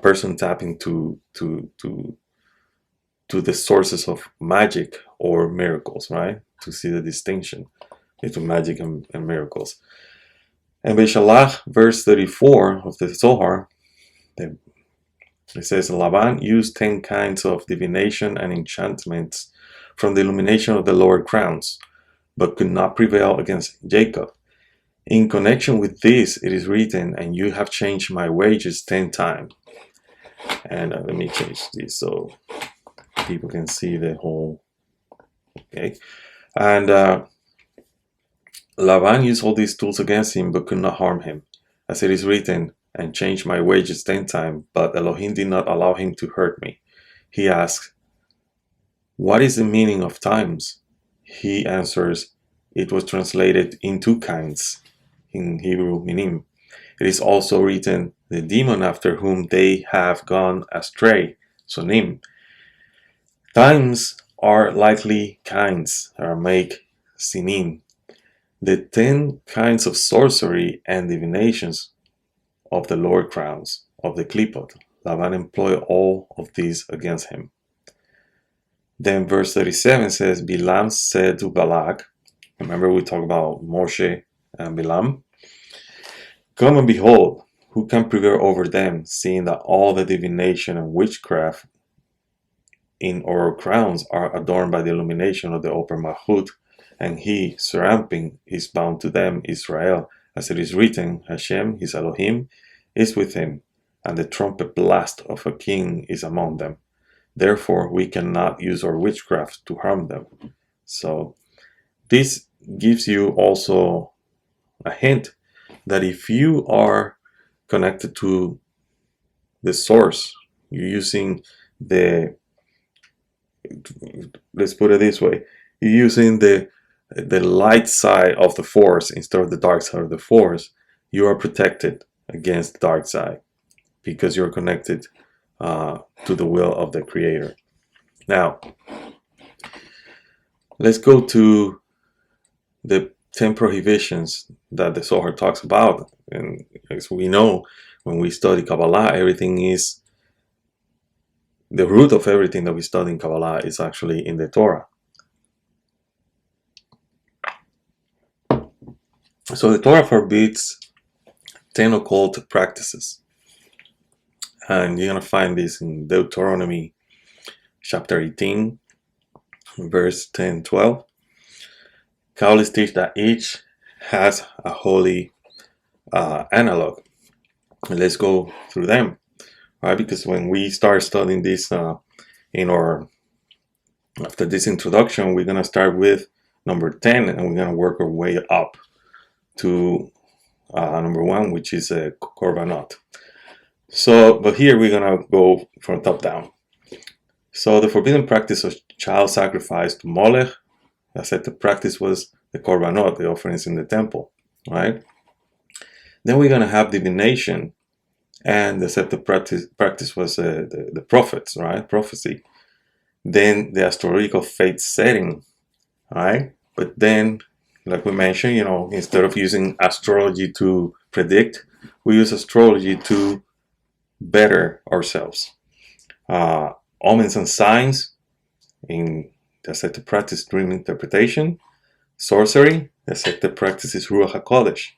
person tapping to the sources of magic or miracles, right? To see the distinction between magic and miracles. And Beshalach, verse 34 of the Zohar, it says, Laban used 10 kinds of divination and enchantments from the illumination of the lower crowns, but could not prevail against Jacob. In connection with this, it is written, and you have changed my wages 10 times. And let me change this so people can see the whole. Okay. And Laban used all these tools against him, but could not harm him. As it is written, and changed my wages 10 times, but Elohim did not allow him to hurt me. He asks, what is the meaning of times? He answers, it was translated in 2 kinds, in Hebrew, minim. It is also written, the demon after whom they have gone astray, sonim. Times are likely kinds, Aramaic, sinim. The 10 kinds of sorcery and divinations of the lower crowns of the klipot. Laban employed all of these against him. Then verse 37 says, Bilam said to Balak, remember we talked about Moshe and Bilam, come and behold, who can prevail over them, seeing that all the divination and witchcraft in our crowns are adorned by the illumination of the upper Malchut, and he, seramping, is bound to them, Israel, as it is written, Hashem, his Elohim, is with him, and the trumpet blast of a king is among them. Therefore, we cannot use our witchcraft to harm them. So, this gives you also a hint that if you are connected to the source, you're using let's put it this way, you're using the light side of the force instead of the dark side of the force, you are protected against the dark side because you're connected to the will of the Creator. Now, let's go to the 10 prohibitions that the Zohar talks about. And as we know, when we study Kabbalah, everything is, the root of everything that we study in Kabbalah is actually in the Torah. So the Torah forbids 10 occult practices. And you're going to find this in Deuteronomy chapter 18, verse 10-12. Kabbalists teach that each has a holy analog. And let's go through them, right? Because when we start studying this after this introduction, we're going to start with number 10, and we're going to work our way up to number 1, which is a korbanot. So, but here we're going to go from top down. So the forbidden practice of child sacrifice to Molech, I said the practice was the korbanot, the offerings in the temple, right? Then we're going to have divination, and the practice was the prophets, right? Prophecy. Then the astrological fate setting, right? But then, like we mentioned, instead of using astrology to predict, we use astrology to better ourselves. Omens and signs, that's like the practice dream interpretation. Sorcery, that's like the practice is Ruach HaKodesh.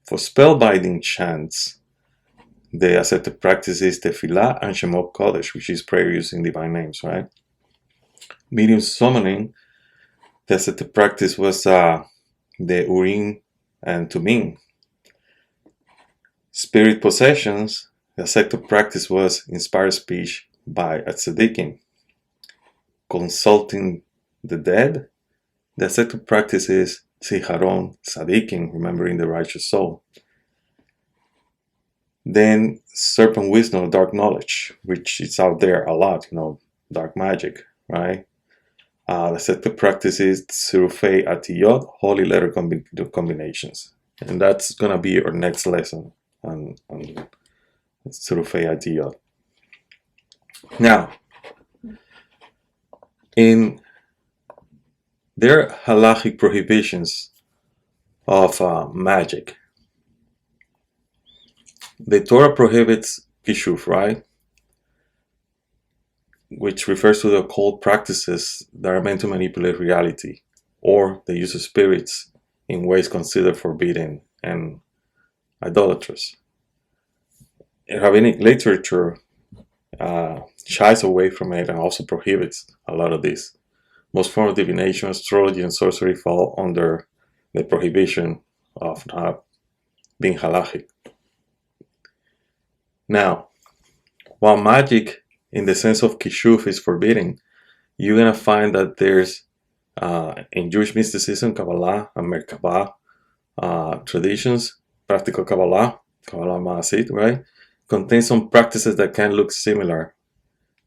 For spellbinding chants, the ascetic practice is Tefillah and Shemot Kodesh, which is prayer using divine names, right? Medium summoning, the ascetic practice was the Urim and Tumim. Spirit possessions, the ascetic practice was inspired speech by a tzaddikim. Consulting the dead, the ascetic practice is ziharon tzaddikim, remembering the righteous soul. Then serpent wisdom, dark knowledge, which is out there a lot, dark magic, right? The ascetic practice is surufei atiyot, holy letter combinations. And that's going to be our next lesson on surufei atiyot. Now, there are halachic prohibitions of magic. The Torah prohibits Kishuf, right? Which refers to the occult practices that are meant to manipulate reality, or the use of spirits in ways considered forbidden and idolatrous. Rabbinic literature shies away from it and also prohibits a lot of this. Most forms of divination, astrology, and sorcery fall under the prohibition of not being halachic. Now, while magic in the sense of Kishuf is forbidden, you're going to find that there's, in Jewish mysticism, Kabbalah and Merkabah traditions, practical Kabbalah Ma'asit, right, contains some practices that can look similar,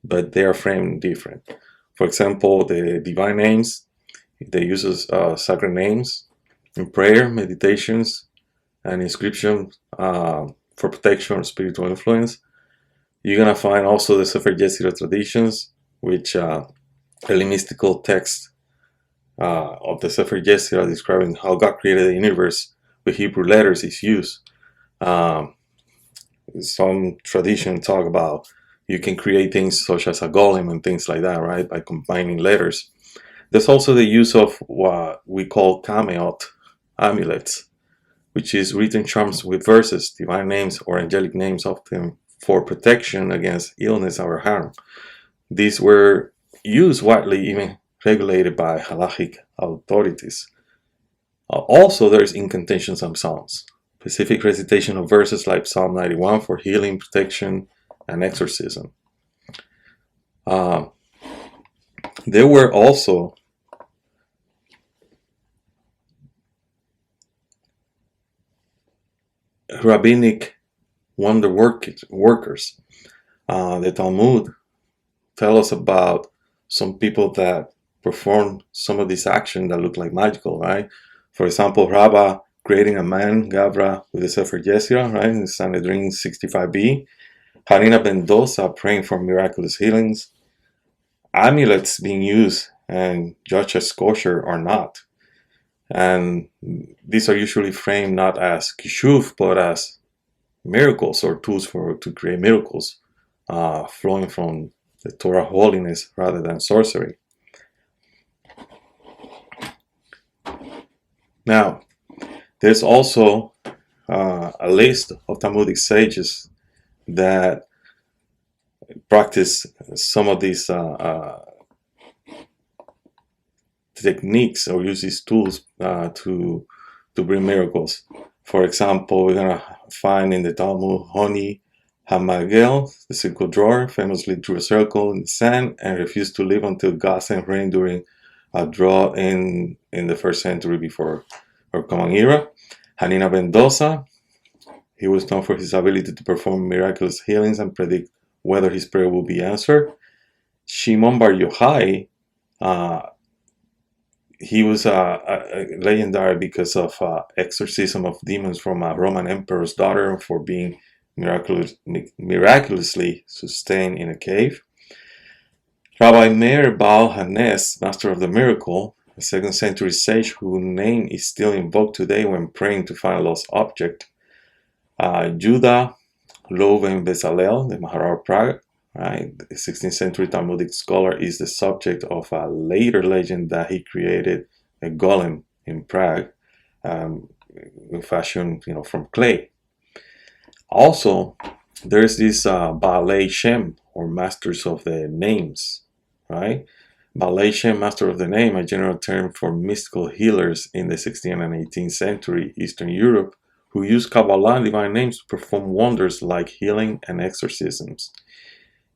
but they are framed different. For example, the divine names, the use of sacred names in prayer, meditations, and inscription for protection or spiritual influence. You're going to find also the Sefer Yetzirah traditions, which Hellenistic text of the Sefer Yetzirah describing how God created the universe with Hebrew letters is used. Some tradition talk about you can create things such as a golem and things like that, right, by combining letters. There's also the use of what we call kameot, amulets, which is written charms with verses, divine names, or angelic names, often for protection against illness or harm. These were used widely, even regulated by halachic authorities. Also, there's incantations and psalms, specific recitation of verses like Psalm 91 for healing, protection, and exorcism. There were also rabbinic wonder workers. The Talmud tells us about some people that perform some of these actions that look like magical, right? For example, Rabbah creating a man, Gavra, with the Sefer Yetzirah, right, in Sanhedrin 65b. Harina ben Dosa praying for miraculous healings. Amulets being used and judged as kosher or not. And these are usually framed not as Kishuf, but as miracles or tools to create miracles, flowing from the Torah holiness rather than sorcery. Now, there's also a list of Talmudic sages that practice some of these techniques or use these tools to bring miracles. For example, we're going to find in the Talmud Honi Hamagel, the circle drawer, famously drew a circle in the sand and refused to leave until God sent rain during a drought in the 1st century before our Common Era. Hanina ben Dosa, he was known for his ability to perform miraculous healings and predict whether his prayer will be answered. Shimon Bar Yochai, he was legendary because of exorcism of demons from a Roman emperor's daughter for being miraculously sustained in a cave. Rabbi Meir Baal Hanes, master of the miracle, a 2nd century sage whose name is still invoked today when praying to find a lost object. Judah Loven Bezalel, the Maharar of Prague, right, the 16th century Talmudic scholar, is the subject of a later legend that he created a golem in Prague, fashioned, from clay. Also, there's this Baalei Shem, or masters of the names, right? Shem, master of the name, a general term for mystical healers in the 16th and 18th century Eastern Europe, who used Kabbalah and divine names to perform wonders like healing and exorcisms.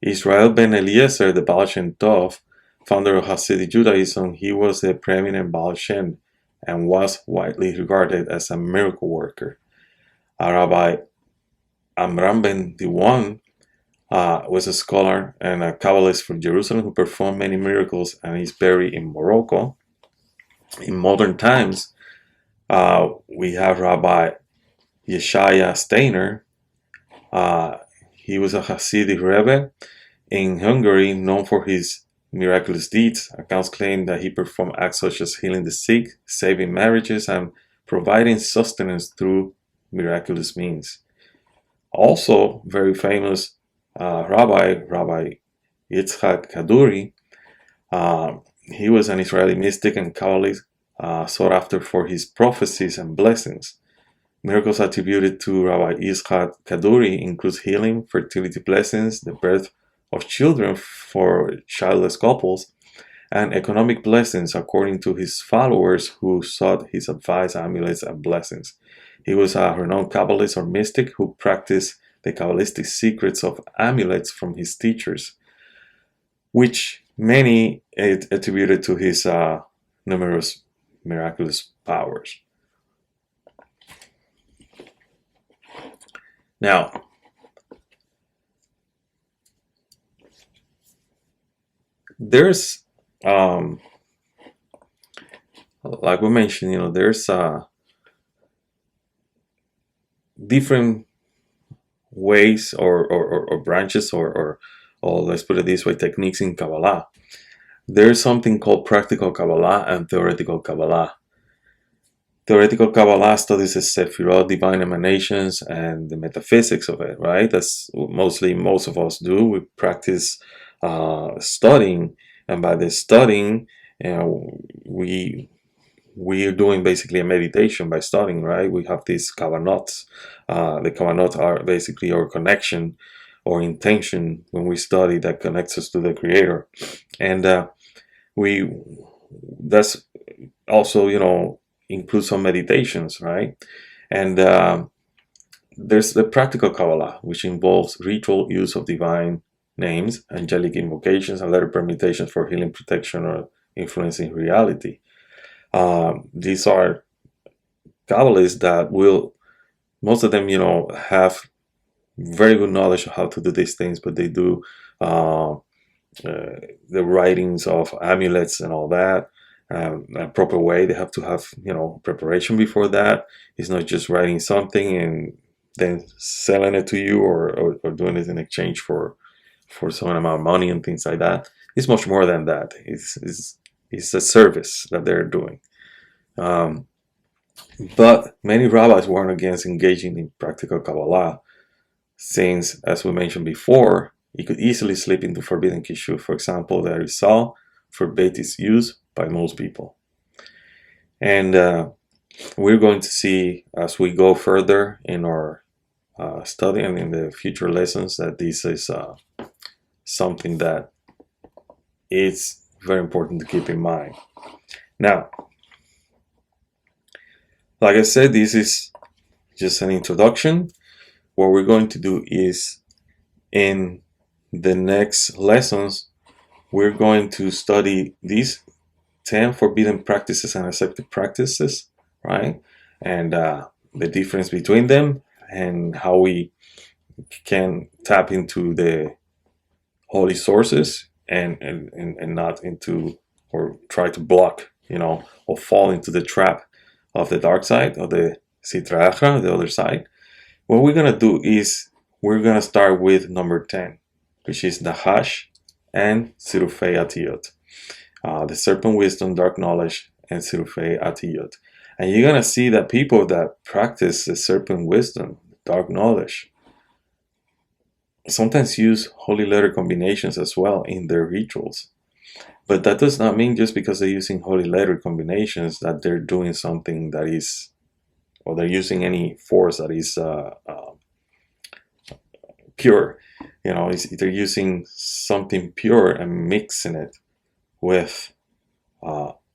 Israel ben Eliezer, the Baal Shem Tov, founder of Hasidic Judaism, he was a preeminent Baal Shem and was widely regarded as a miracle worker. Rabbi Amram ben Diwan was a scholar and a Kabbalist from Jerusalem who performed many miracles and is buried in Morocco. In modern times, we have Rabbi Yeshaya Steiner. He was a Hasidic Rebbe in Hungary, known for his miraculous deeds. Accounts claim that he performed acts such as healing the sick, saving marriages, and providing sustenance through miraculous means. Also, very famous Rabbi Yitzhak Kaduri. He was an Israeli mystic and Kabbalist sought after for his prophecies and blessings. Miracles attributed to Rabbi Yitzhak Kaduri include healing, fertility blessings, the birth of children for childless couples, and economic blessings according to his followers who sought his advice, amulets, and blessings. He was a renowned Kabbalist or mystic who practiced the Kabbalistic secrets of amulets from his teachers, which many attributed to his numerous miraculous powers. Now, there's, like we mentioned, there's different ways or branches or let's put it this way, techniques in Kabbalah. There's something called practical Kabbalah and theoretical Kabbalah. Theoretical Kabbalah studies the Sephirot, divine emanations, and the metaphysics of it, right? That's mostly most of us do. We practice studying, and by the studying, we are doing basically a meditation by studying, right? We have these kavanot. The kavanot are basically our connection or intention when we study that connects us to the Creator, and that's also includes some meditations, right? And there's the practical Kabbalah, which involves ritual use of divine names, angelic invocations, and letter permutations for healing, protection, or influencing reality. These are Kabbalists that will, most of them, have very good knowledge of how to do these things, but they do the writings of amulets and all that. A proper way. They have to have preparation before that. It's not just writing something and then selling it to you or doing it in exchange for some amount of money and things like that. It's much more than that. It's a service that they're doing. But many rabbis warn against engaging in practical Kabbalah, since, as we mentioned before, it could easily slip into forbidden Kishuf. For example, the Arizal forbade its use by most people. And we're going to see as we go further in our study and in the future lessons that this is something that is very important to keep in mind. Now, like I said, this is just an introduction. What we're going to do is, in the next lessons, we're going to study these 10 forbidden practices and accepted practices, right? And the difference between them and how we can tap into the holy sources and not into, or try to block, or fall into the trap of the dark side, of the Sitra Achra, the other side. What we're going to do is we're going to start with number 10, which is Nahash and Sirufei Atiyot. The serpent wisdom, dark knowledge, and Sirufei Atiyot. And you're going to see that people that practice the serpent wisdom, dark knowledge, sometimes use holy letter combinations as well in their rituals. But that does not mean just because they're using holy letter combinations that they're doing something that is, or they're using any force that is pure. They're using something pure and mixing it with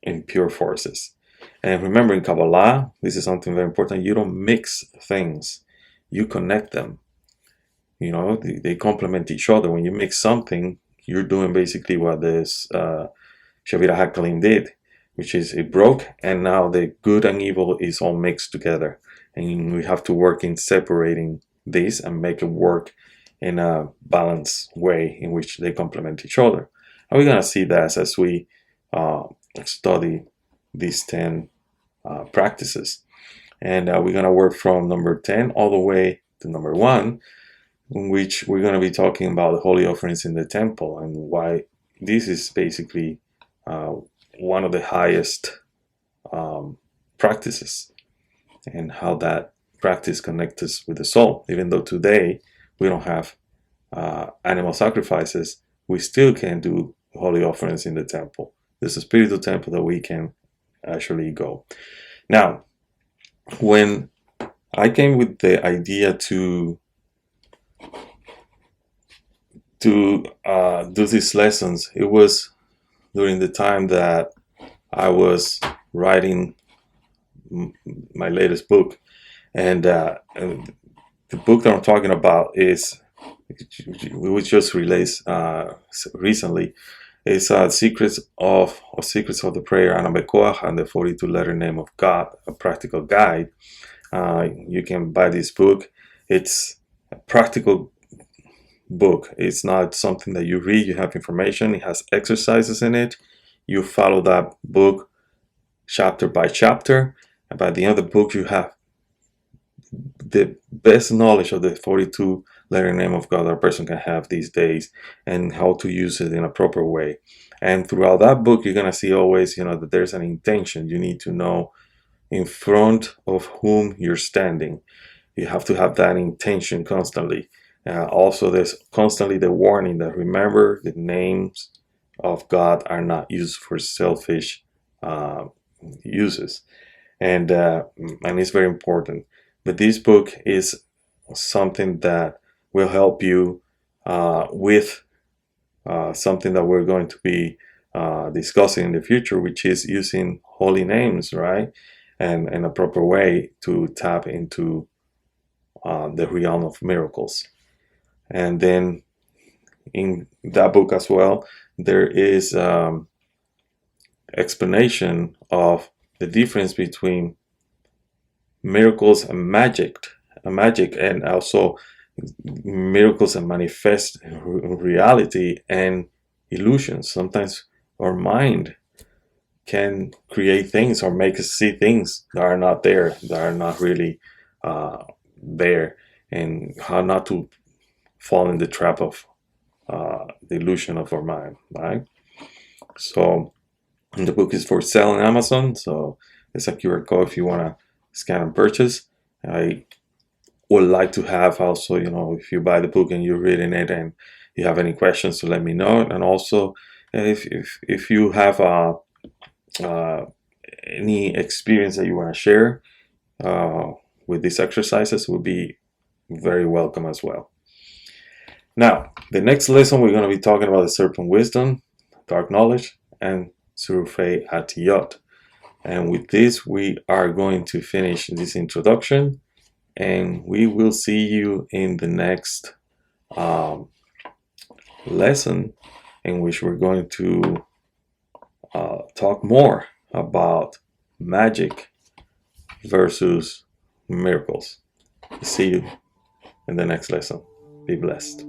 impure forces. And remember, in Kabbalah, this is something very important. You don't mix things, you connect them. You know, they complement each other. When you mix something, you're doing basically what this Shavira Hakalim did, which is it broke, and now the good and evil is all mixed together. And we have to work in separating this and make it work in a balanced way in which they complement each other. And we're going to see that as we study these 10 practices. And we're going to work from number 10 all the way to number 1, in which we're going to be talking about the holy offerings in the temple and why this is basically one of the highest practices, and how that practice connects us with the soul. Even though today we don't have animal sacrifices, we still can do holy offerings in the temple. There's a spiritual temple that we can actually go. Now, when I came with the idea to do these lessons, it was during the time that I was writing my latest book, and the book that I'm talking about is, which just released recently, is Secrets of the Prayer Anabekoach and the 42-letter name of God, a practical guide. You can buy this book. It's a practical book. It's not something that you read, you have information. It has exercises in it. You follow that book chapter by chapter, and by the end of the book you have the best knowledge of the 42-letter name of God that a person can have these days, and how to use it in a proper way. And throughout that book you're going to see always, that there's an intention. You need to know in front of whom you're standing. You have to have that intention constantly. Also, there's constantly the warning that remember, the names of God are not used for selfish uses, and it's very important. But this book is something that will help you with something that we're going to be discussing in the future, which is using holy names, right, and in a proper way to tap into the realm of miracles. And then in that book as well, there is explanation of the difference between miracles and magic, and also miracles and manifest reality and illusions. Sometimes our mind can create things or make us see things that are not there, that are not really there, and how not to fall in the trap of the illusion of our mind, right? So the book is for sale on Amazon, so there's a QR code if you want to scan and purchase. I would like to have also, if you buy the book and you're reading it and you have any questions, to let me know. And also if you have any experience that you want to share with these exercises, would be very welcome as well. Now, the next lesson we're going to be talking about the serpent wisdom, dark knowledge, and surufei atiyot. And with this, we are going to finish this introduction, and we will see you in the next lesson, in which we're going to talk more about magic versus miracles. See you in the next lesson. Be blessed.